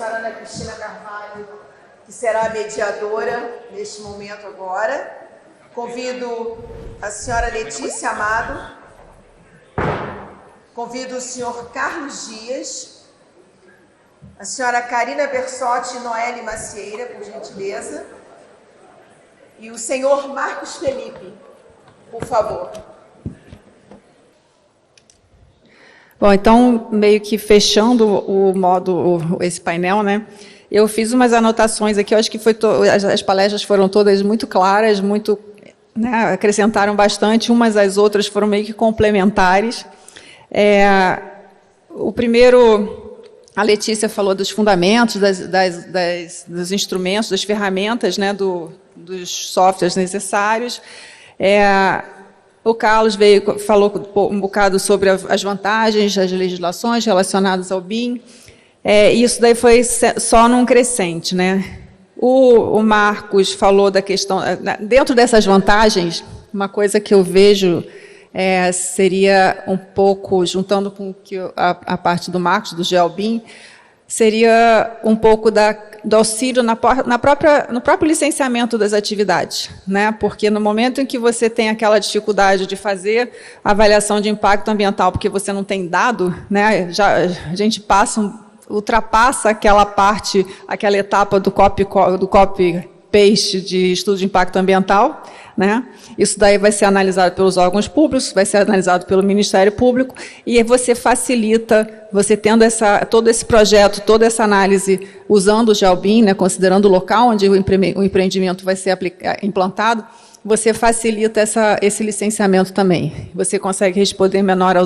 senhora Ana Cristina Carvalho, que será a mediadora neste momento agora. Convido a senhora Letícia Amado, convido o senhor Carlos Dias, a senhora Karina Bersotti e Noelle Macieira, por gentileza, e o senhor Marcos Felipe, por favor. Bom, então, meio que fechando esse painel, né? Eu fiz umas anotações aqui, eu acho que as palestras foram todas muito claras, muito, né, acrescentaram bastante, umas às outras foram meio que complementares. O primeiro, a Letícia falou dos fundamentos, dos instrumentos, das ferramentas, né, dos softwares necessários. O Carlos falou um bocado sobre as vantagens das legislações relacionadas ao BIM. Isso daí foi só num crescente, né? O Marcos falou da questão... Dentro dessas vantagens, uma coisa que eu vejo seria um pouco, juntando com a parte do Marcos, do GeoBIM, seria um pouco do auxílio no próprio licenciamento das atividades, né? Porque no momento em que você tem aquela dificuldade de fazer avaliação de impacto ambiental, porque você não tem dado, né? A gente ultrapassa aquela parte, aquela etapa do copy-paste de estudo de impacto ambiental, né? Isso daí vai ser analisado pelos órgãos públicos, vai ser analisado pelo Ministério Público, e aí você facilita, você tendo todo esse projeto, toda essa análise, usando o GeoBIM, né, considerando o local onde o empreendimento vai ser implantado, você facilita esse licenciamento também. Você consegue responder melhor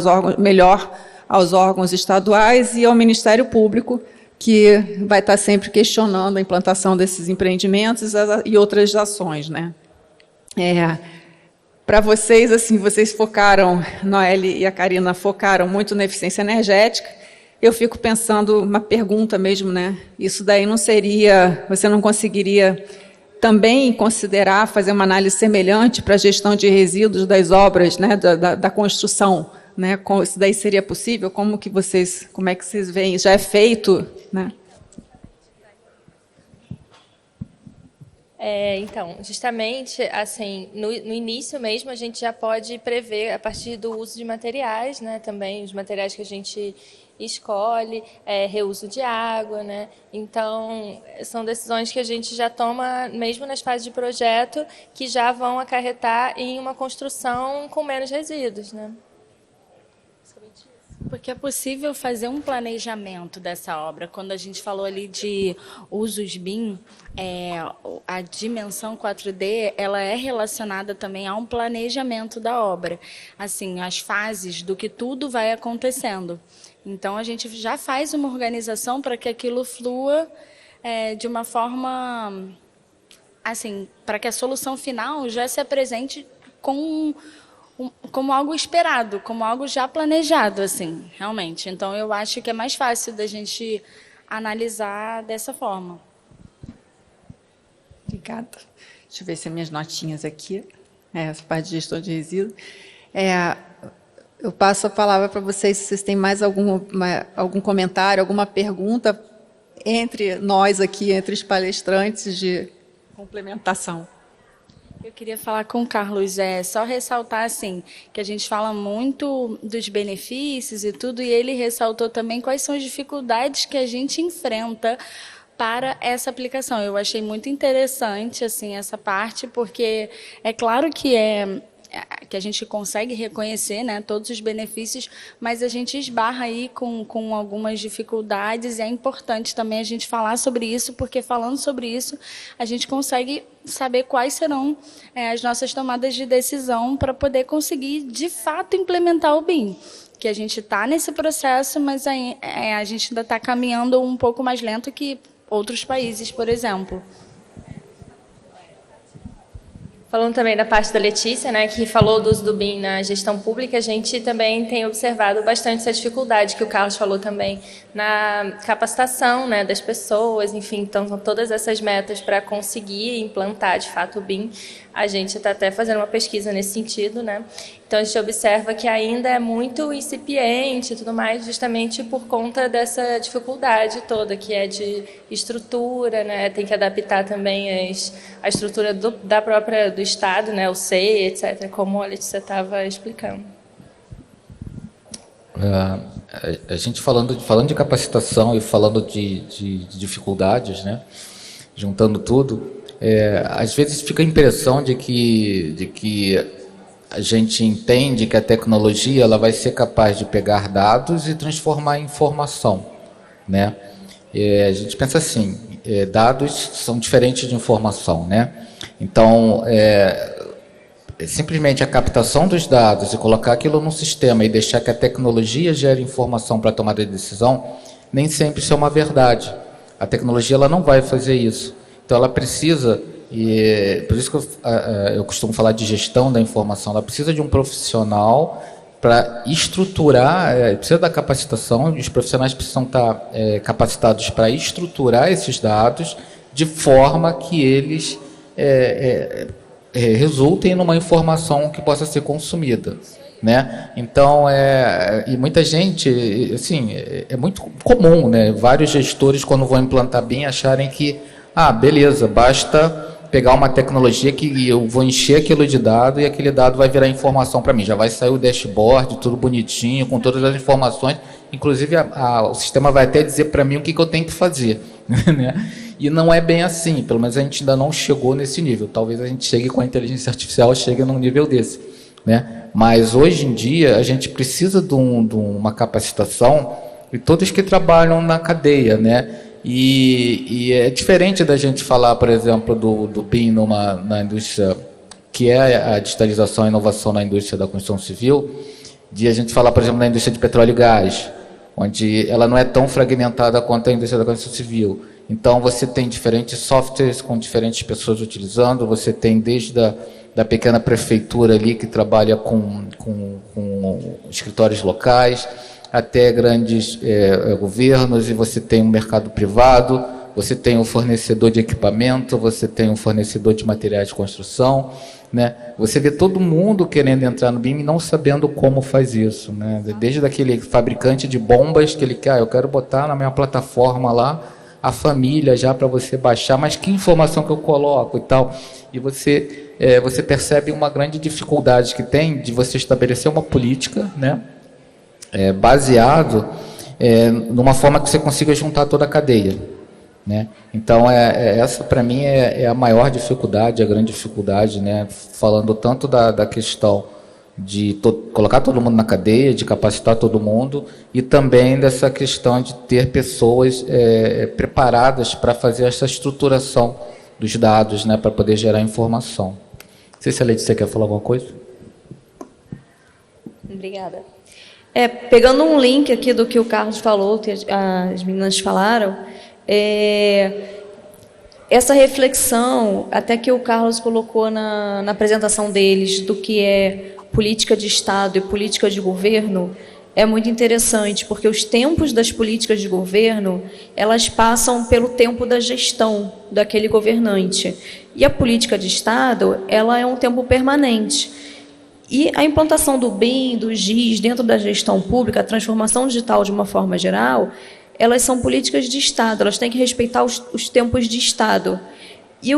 aos órgãos estaduais e ao Ministério Público, que vai estar sempre questionando a implantação desses empreendimentos e outras ações, né? Para vocês, assim, vocês focaram, Noelle e a Karina focaram muito na eficiência energética. Eu fico pensando, uma pergunta mesmo, né? Isso daí não seria, você não conseguiria também considerar, fazer uma análise semelhante para a gestão de resíduos das obras, né, da construção, né? Isso daí seria possível? Como é que vocês veem? Já é feito, né? Então, justamente, assim, no início mesmo, a gente já pode prever, a partir do uso de materiais, né, também, os materiais que a gente escolhe, reuso de água, né? Então, são decisões que a gente já toma, mesmo nas fases de projeto, que já vão acarretar em uma construção com menos resíduos, né? Porque é possível fazer um planejamento dessa obra. Quando a gente falou ali de usos BIM, a dimensão 4D, ela é relacionada também a um planejamento da obra. Assim, as fases do que tudo vai acontecendo. Então, a gente já faz uma organização para que aquilo flua de uma forma, assim, para que a solução final já se apresente como algo esperado, como algo já planejado, assim, realmente. Então, eu acho que é mais fácil da gente analisar dessa forma. Obrigada. Deixa eu ver se minhas notinhas aqui, essa parte de gestão de resíduos. Eu passo a palavra para vocês, se vocês têm mais algum comentário, alguma pergunta entre nós aqui, entre os palestrantes, de complementação. Eu queria falar com o Carlos, só ressaltar assim, que a gente fala muito dos benefícios e tudo, e ele ressaltou também quais são as dificuldades que a gente enfrenta para essa aplicação. Eu achei muito interessante assim, essa parte, porque é claro que a gente consegue reconhecer, né, todos os benefícios, mas a gente esbarra aí com algumas dificuldades, e é importante também a gente falar sobre isso, porque falando sobre isso, a gente consegue saber quais serão as nossas tomadas de decisão para poder conseguir, de fato, implementar o BIM. Que a gente está nesse processo, mas a gente ainda está caminhando um pouco mais lento que outros países, por exemplo. Falando também da parte da Letícia, né, que falou do uso do BIM na gestão pública, a gente também tem observado bastante essa dificuldade que o Carlos falou também na capacitação, né, das pessoas, enfim, então são todas essas metas para conseguir implantar de fato o BIM. A gente está até fazendo uma pesquisa nesse sentido, né? Então, a gente observa que ainda é muito incipiente e tudo mais, justamente por conta dessa dificuldade toda, que é de estrutura, né? Tem que adaptar também a estrutura do Estado, né? O SEI, etc., como a Letícia estava explicando. A gente falando de capacitação e falando de dificuldades, né? Juntando tudo, às vezes fica a impressão de que a gente entende que a tecnologia ela vai ser capaz de pegar dados e transformar em informação, né? A gente pensa assim, dados são diferentes de informação, né? Então, simplesmente a captação dos dados e colocar aquilo num sistema e deixar que a tecnologia gere informação para tomada de decisão, nem sempre isso é uma verdade. A tecnologia ela não vai fazer isso. Então, ela precisa... por isso que eu costumo falar de gestão da informação, ela precisa de um profissional para estruturar, precisa da capacitação, os profissionais precisam estar capacitados para estruturar esses dados de forma que eles resultem numa informação que possa ser consumida, né? Então, e muita gente, assim, é muito comum, né? Vários gestores, quando vão implantar BIM, acharem que, beleza, basta pegar uma tecnologia que eu vou encher aquilo de dado e aquele dado vai virar informação para mim. Já vai sair o dashboard, tudo bonitinho, com todas as informações. Inclusive, o sistema vai até dizer para mim o que eu tenho que fazer. Né? E não é bem assim, pelo menos a gente ainda não chegou nesse nível. Talvez a gente chegue com a inteligência artificial, chegue num nível desse. Né? Mas, hoje em dia, a gente precisa de uma capacitação de todos que trabalham na cadeia, né? E é diferente da gente falar, por exemplo, do BIM na indústria, que é a digitalização e inovação na indústria da construção civil, de a gente falar, por exemplo, na indústria de petróleo e gás, onde ela não é tão fragmentada quanto a indústria da construção civil. Então, você tem diferentes softwares com diferentes pessoas utilizando, você tem desde da pequena prefeitura ali que trabalha com escritórios locais, até grandes governos, e você tem um mercado privado, você tem um fornecedor de equipamento, você tem um fornecedor de materiais de construção, né? Você vê todo mundo querendo entrar no BIM e não sabendo como faz isso, né? Desde aquele fabricante de bombas que ele quer, eu quero botar na minha plataforma lá a família já para você baixar, mas que informação que eu coloco e tal. E você percebe uma grande dificuldade que tem de você estabelecer uma política, né? Baseado numa forma que você consiga juntar toda a cadeia, né? Então, essa para mim é a maior dificuldade, a grande dificuldade, né? Falando tanto da questão de colocar todo mundo na cadeia, de capacitar todo mundo, e também dessa questão de ter pessoas preparadas para fazer essa estruturação dos dados, né? Para poder gerar informação. Não sei se a Letícia quer falar alguma coisa. Obrigada. Pegando um link aqui do que o Carlos falou, que as meninas falaram, essa reflexão, até que o Carlos colocou na apresentação deles, do que é política de Estado e política de governo, é muito interessante, porque os tempos das políticas de governo, elas passam pelo tempo da gestão daquele governante. E a política de Estado, ela é um tempo permanente. E a implantação do BIM, do GIS, dentro da gestão pública, a transformação digital de uma forma geral, elas são políticas de Estado, elas têm que respeitar os tempos de Estado. E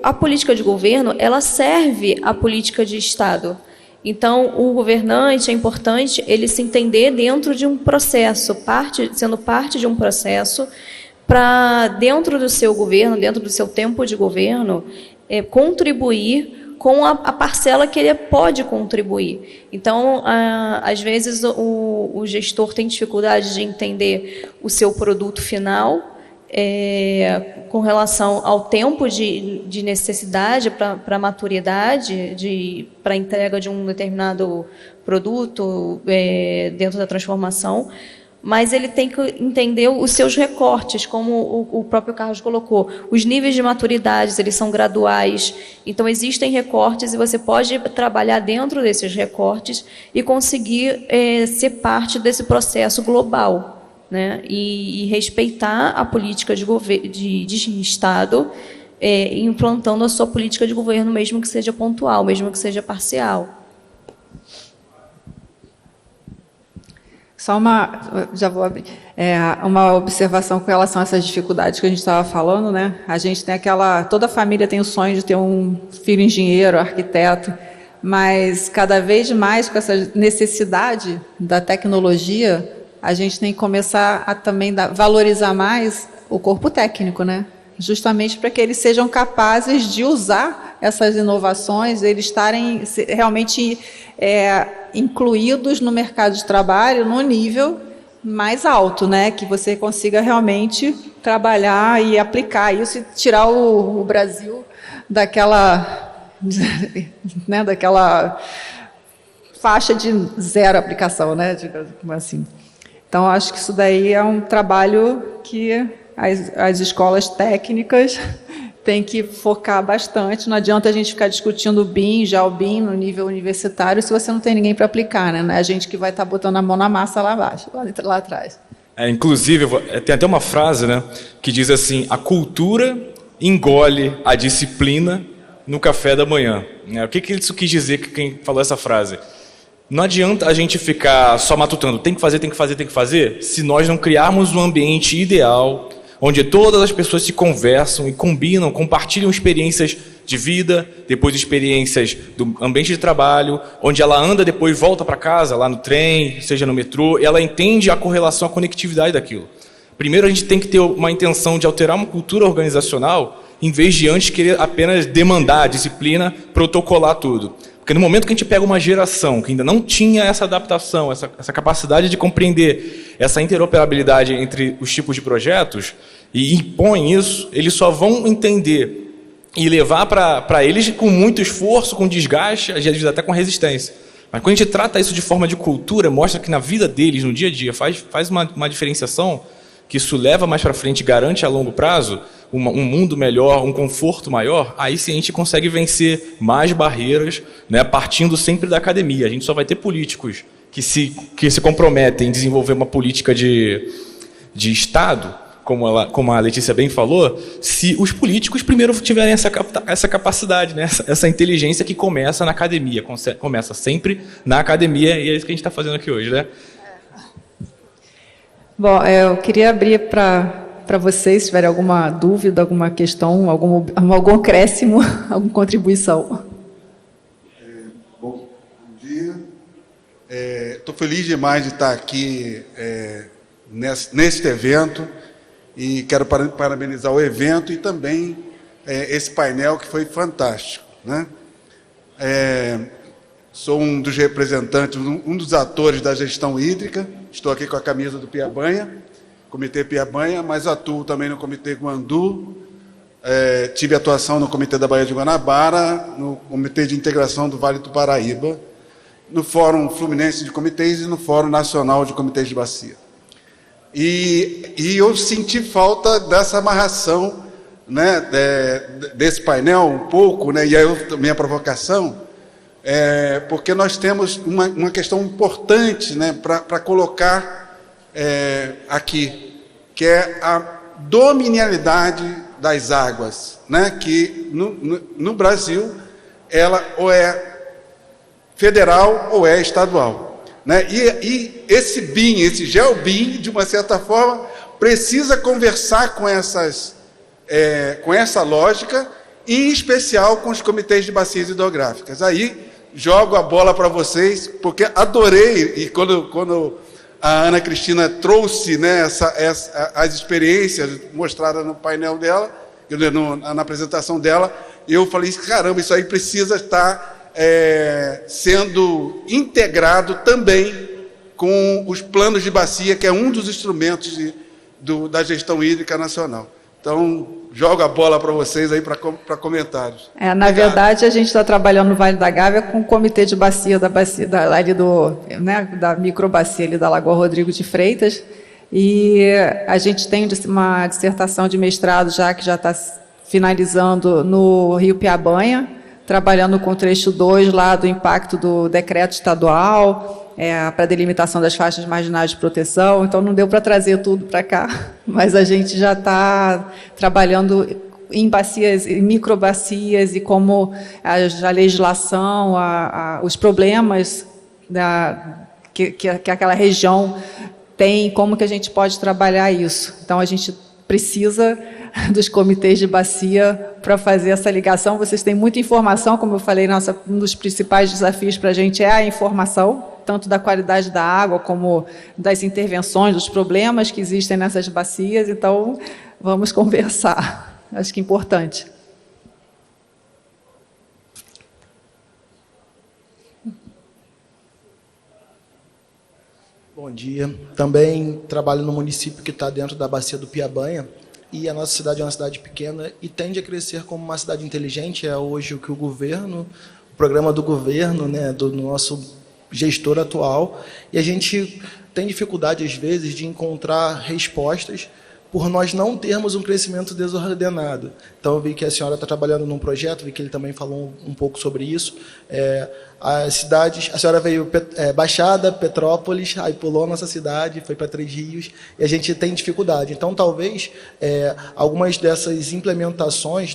a política de governo, ela serve à política de Estado. Então, o governante, é importante ele se entender dentro de um processo, sendo parte de um processo, para, dentro do seu governo, dentro do seu tempo de governo, contribuir com a parcela que ele pode contribuir. Então, às vezes, o gestor tem dificuldade de entender o seu produto final, com relação ao tempo de necessidade para a maturidade, para a entrega de um determinado produto dentro da transformação, mas ele tem que entender os seus recortes, como o próprio Carlos colocou. Os níveis de maturidade, eles são graduais, então existem recortes e você pode trabalhar dentro desses recortes e conseguir ser parte desse processo global, né? E respeitar a política de Estado, implantando a sua política de governo, mesmo que seja pontual, mesmo que seja parcial. Só já vou abrir, uma observação com relação a essas dificuldades que a gente estava falando, né? A gente tem toda família tem o sonho de ter um filho engenheiro, arquiteto, mas cada vez mais com essa necessidade da tecnologia, a gente tem que começar a também valorizar mais o corpo técnico, né? Justamente para que eles sejam capazes de usar essas inovações, eles estarem realmente incluídos no mercado de trabalho no nível mais alto, né? Que você consiga realmente trabalhar e aplicar isso e tirar o Brasil daquela, né, daquela faixa de zero aplicação, né? Digamos assim. Então, acho que isso daí é um trabalho que as escolas técnicas têm que focar bastante. Não adianta a gente ficar discutindo o BIM no nível universitário, se você não tem ninguém para aplicar, né? Não é a gente que vai estar botando a mão na massa lá abaixo, lá atrás. Inclusive, tem até uma frase, né, que diz assim: a cultura engole a disciplina no café da manhã. O que isso quis dizer, que quem falou essa frase? Não adianta a gente ficar só matutando, tem que fazer, se nós não criarmos um ambiente ideal, onde todas as pessoas se conversam e combinam, compartilham experiências de vida, depois experiências do ambiente de trabalho, onde ela anda, depois volta para casa, lá no trem, seja no metrô, e ela entende a correlação, a conectividade daquilo. Primeiro a gente tem que ter uma intenção de alterar uma cultura organizacional, em vez de antes querer apenas demandar a disciplina, protocolar tudo. Porque no momento que a gente pega uma geração que ainda não tinha essa adaptação, essa capacidade de compreender essa interoperabilidade entre os tipos de projetos, e impõe isso, eles só vão entender e levar para eles com muito esforço, com desgaste, às vezes até com resistência. Mas quando a gente trata isso de forma de cultura, mostra que na vida deles, no dia a dia, faz uma diferenciação, que isso leva mais para frente, garante a longo prazo um mundo melhor, um conforto maior, aí sim a gente consegue vencer mais barreiras, né, partindo sempre da academia. A gente só vai ter políticos que se comprometem em desenvolver uma política de Estado, como a Letícia bem falou, se os políticos primeiro tiverem essa capacidade, né, essa inteligência que começa na academia, começa sempre na academia, e é isso que a gente está fazendo aqui hoje, né? Bom, eu queria abrir para vocês, se tiverem alguma dúvida, alguma questão, algum acréscimo, alguma contribuição. Bom dia. Estou feliz demais de estar aqui neste evento e quero parabenizar o evento e também esse painel que foi fantástico, né? Sou um dos representantes, um dos atores da gestão hídrica. Estou aqui com a camisa do Piabanha, Comitê Piabanha, mas atuo também no Comitê Guandu. Tive atuação no Comitê da Baía de Guanabara, no Comitê de Integração do Vale do Paraíba, no Fórum Fluminense de Comitês e no Fórum Nacional de Comitês de Bacia. E eu senti falta dessa amarração, né, desse painel um pouco, né, e aí minha provocação, porque nós temos uma questão importante, né, para colocar aqui, que é a dominialidade das águas, né, que no Brasil ela ou é federal ou é estadual, né, e esse BIM, esse GeoBIM, de uma certa forma, precisa conversar com essa lógica, em especial com os comitês de bacias hidrográficas. Aí jogo a bola para vocês, porque adorei, e quando a Ana Cristina trouxe, né, as experiências mostradas no painel dela, na apresentação dela, eu falei, caramba, isso aí precisa estar sendo integrado também com os planos de bacia, que é um dos instrumentos da gestão hídrica nacional. Então, jogo a bola para vocês aí para comentários. Na verdade, a gente está trabalhando no Vale da Gávea com o comitê de bacia da microbacia ali da Lagoa Rodrigo de Freitas, e a gente tem uma dissertação de mestrado que já está finalizando no Rio Piabanha, trabalhando com o trecho 2 lá do impacto do decreto estadual, para a delimitação das faixas marginais de proteção. Então, não deu para trazer tudo para cá, mas a gente já está trabalhando em bacias, em microbacias, e como a legislação, os problemas que aquela região tem, como que a gente pode trabalhar isso. Então, a gente precisa dos comitês de bacia para fazer essa ligação. Vocês têm muita informação, como eu falei, um dos principais desafios para a gente é a informação, tanto da qualidade da água, como das intervenções, dos problemas que existem nessas bacias. Então, vamos conversar. Acho que é importante. Bom dia. Também trabalho no município que está dentro da bacia do Piabanha, e a nossa cidade é uma cidade pequena e tende a crescer como uma cidade inteligente. É hoje o que o programa do governo, né, do nosso gestor atual, e a gente tem dificuldade, às vezes, de encontrar respostas por nós não termos um crescimento desordenado. Então, eu vi que a senhora está trabalhando num projeto, vi que ele também falou um pouco sobre isso. As cidades, a senhora veio Baixada, Petrópolis, aí pulou a nossa cidade, foi para Três Rios, e a gente tem dificuldade. Então, talvez, algumas dessas implementações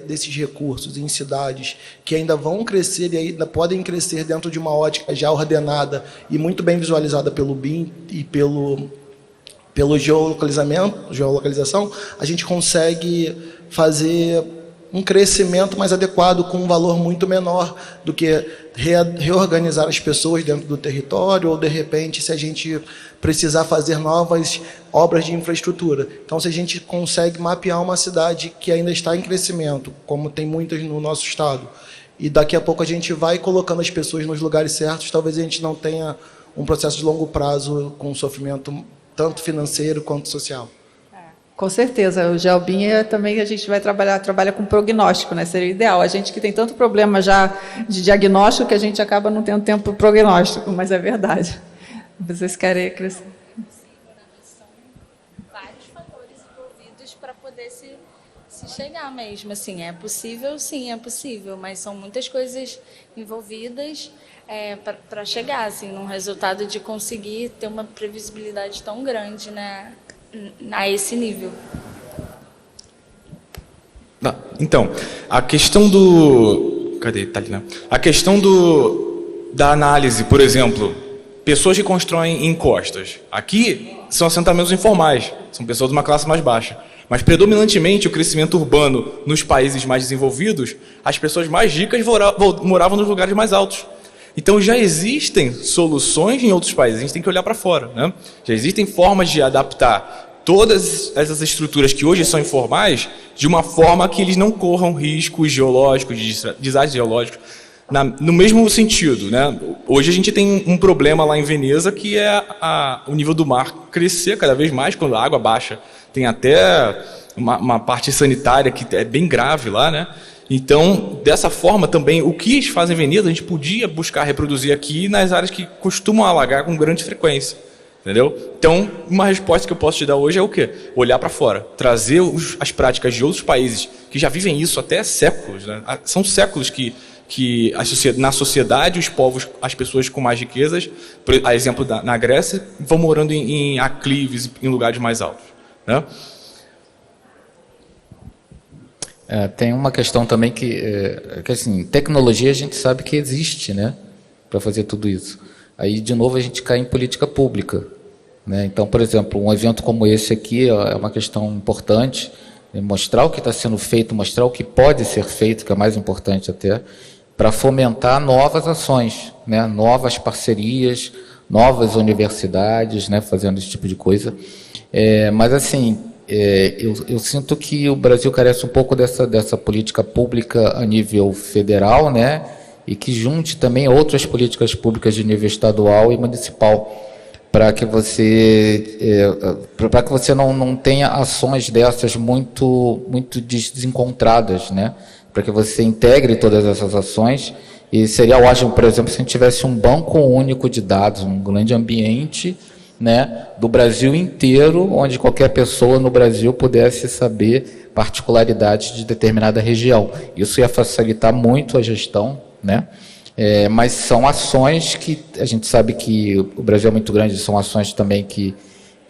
desses recursos em cidades que ainda vão crescer e ainda podem crescer dentro de uma ótica já ordenada e muito bem visualizada pelo BIM e pelo geolocalização, a gente consegue fazer um crescimento mais adequado com um valor muito menor do que reorganizar as pessoas dentro do território ou, de repente, se a gente precisar fazer novas obras de infraestrutura. Então, se a gente consegue mapear uma cidade que ainda está em crescimento, como tem muitas no nosso estado, e daqui a pouco a gente vai colocando as pessoas nos lugares certos, talvez a gente não tenha um processo de longo prazo com sofrimento tanto financeiro quanto social. Com certeza. O GeoBIM também a gente vai trabalha com prognóstico, né? Seria ideal. A gente que tem tanto problema já de diagnóstico que a gente acaba não tendo tempo para prognóstico, mas é verdade. Vocês querem crescer? São vários fatores envolvidos para poder se chegar mesmo. Assim, é possível, sim, é possível, mas são muitas coisas envolvidas para chegar assim, num resultado de conseguir ter uma previsibilidade tão grande, né, a esse nível. Então, a questão da análise, por exemplo, pessoas que constroem encostas. Aqui são assentamentos informais, são pessoas de uma classe mais baixa. Mas, predominantemente, o crescimento urbano nos países mais desenvolvidos, as pessoas mais ricas moravam nos lugares mais altos. Então, já existem soluções em outros países, a gente tem que olhar para fora, né? Já existem formas de adaptar todas essas estruturas que hoje são informais de uma forma que eles não corram riscos geológicos, desastres geológicos, no mesmo sentido, né? Hoje a gente tem um problema lá em Veneza, que é o nível do mar crescer cada vez mais quando a água baixa. Tem até uma parte sanitária que é bem grave lá, né? Então, dessa forma também, o que eles fazem em Veneza, a gente podia buscar reproduzir aqui nas áreas que costumam alagar com grande frequência. Entendeu? Então, uma resposta que eu posso te dar hoje é o quê? Olhar para fora, trazer as práticas de outros países que já vivem isso até séculos, né? São séculos que na sociedade os povos, as pessoas com mais riquezas, a exemplo na Grécia, vão morando em aclives, em lugares mais altos, né? Tem uma questão também que assim, tecnologia a gente sabe que existe, né, para fazer tudo isso. Aí, de novo, a gente cai em política pública, né? Então, por exemplo, um evento como esse aqui é uma questão importante, mostrar o que está sendo feito, mostrar o que pode ser feito, que é mais importante até, para fomentar novas ações, né? Novas parcerias, novas universidades, né? Fazendo esse tipo de coisa. Mas, assim, eu sinto que o Brasil carece um pouco dessa política pública a nível federal, né? E que junte também outras políticas públicas de nível estadual e municipal, para que você não tenha ações dessas muito desencontradas, né? Para que você integre todas essas ações. E seria ótimo, por exemplo, se a gente tivesse um banco único de dados, um grande ambiente, né, do Brasil inteiro, onde qualquer pessoa no Brasil pudesse saber particularidades de determinada região. Isso ia facilitar muito a gestão, né? Mas são ações que a gente sabe que o Brasil é muito grande, são ações também que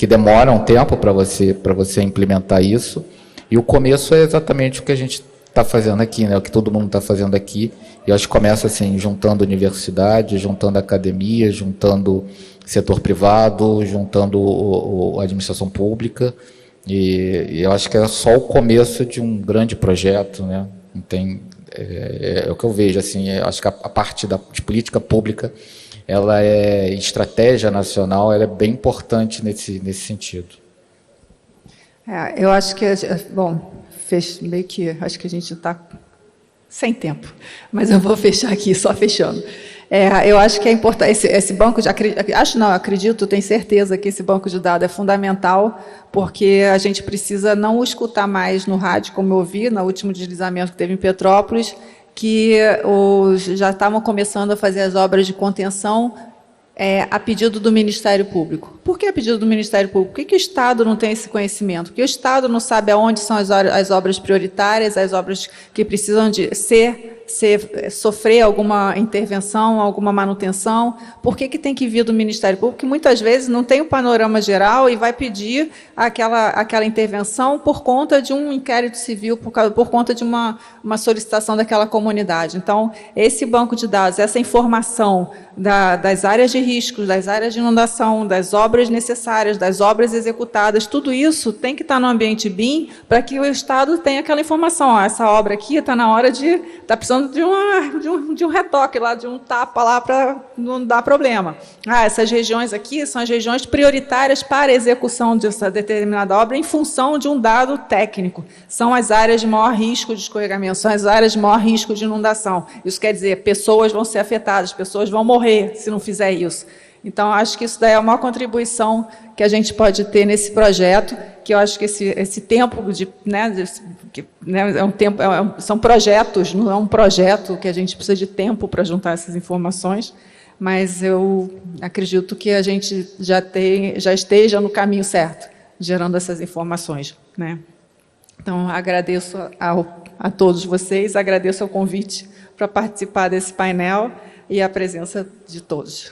demoram tempo para você implementar isso. E o começo é exatamente o que a gente está fazendo aqui, né? O que todo mundo está fazendo aqui. E eu acho que começa assim, juntando universidade, juntando academia, juntando setor privado, juntando a administração pública. E eu acho que é só o começo de um grande projeto, né? É o que eu vejo, assim, acho que a parte de política pública, ela é estratégia nacional, ela é bem importante nesse sentido. Eu acho que, bom, meio que, acho que a gente está sem tempo, mas eu vou fechar aqui, só fechando. Eu acho que é importante, esse banco de, acredito, tenho certeza que esse banco de dados é fundamental, porque a gente precisa não escutar mais no rádio, como eu ouvi no último deslizamento que teve em Petrópolis, que já estavam começando a fazer as obras de contenção a pedido do Ministério Público. Por que a pedido do Ministério Público? Por que o Estado não tem esse conhecimento? Porque o Estado não sabe aonde são as obras prioritárias, as obras que precisam de sofrer alguma intervenção, alguma manutenção. Por que tem que vir do Ministério Público? Porque muitas vezes não tem o panorama geral e vai pedir aquela intervenção por conta de um inquérito civil, por conta de uma solicitação daquela comunidade. Então, esse banco de dados, essa informação das áreas de riscos, das áreas de inundação, das obras necessárias, das obras executadas, tudo isso tem que estar no ambiente BIM para que o Estado tenha aquela informação. Essa obra aqui está na hora está precisando de um retoque lá, de um tapa lá para não dar problema. Essas regiões aqui são as regiões prioritárias para a execução dessa determinada obra em função de um dado técnico. São as áreas de maior risco de escorregamento, são as áreas de maior risco de inundação. Isso quer dizer, pessoas vão ser afetadas, pessoas vão morrer se não fizer isso. Então, acho que isso daí é uma contribuição que a gente pode ter nesse projeto, que eu acho que esse tempo são projetos, não é um projeto que a gente precisa de tempo para juntar essas informações, mas eu acredito que a gente já esteja no caminho certo, gerando essas informações, né? Então, agradeço a todos vocês, agradeço o convite para participar desse painel e a presença de todos.